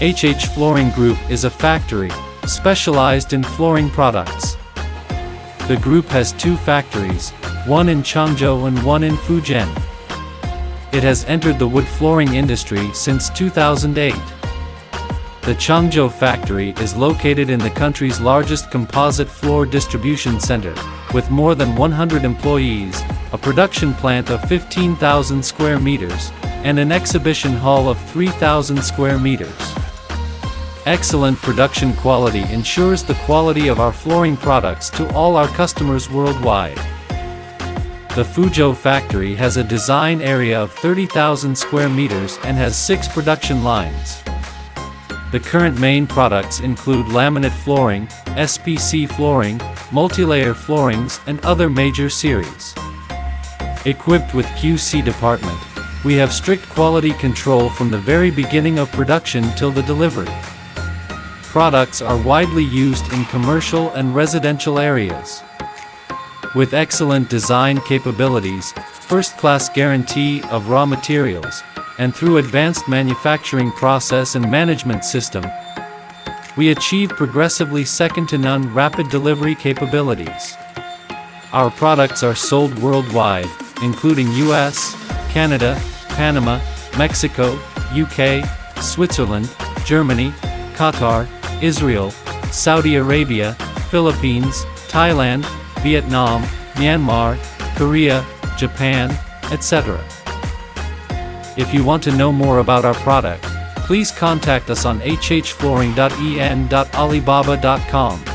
HH Flooring Group is a factory specialized in flooring products. The group has two factories, one in Changzhou and one in Fujian. It has entered the wood flooring industry since 2008. The Changzhou factory is located in the country's largest composite floor distribution center, with more than 100 employees, a production plant of 15,000 square meters, and an exhibition hall of 3,000 square meters. Excellent production quality ensures the quality of our flooring products to all our customers worldwide. The Fuzhou factory has a design area of 30,000 square meters and has 6 production lines. The current main products include laminate flooring, SPC flooring, multilayer floorings, and other major series. Equipped with QC department, we have strict quality control from the very beginning of production till the delivery. Products are widely used in commercial and residential areas. With excellent design capabilities, first-class guarantee of raw materials, and through advanced manufacturing process and management system, we achieve progressively second-to-none rapid delivery capabilities. Our products are sold worldwide, including US, Canada, Panama, Mexico, UK, Switzerland, Germany, Qatar, Israel, Saudi Arabia, Philippines, Thailand, Vietnam, Myanmar, Korea, Japan, etc. If you want to know more about our product, please contact us on hhflooring.en.alibaba.com.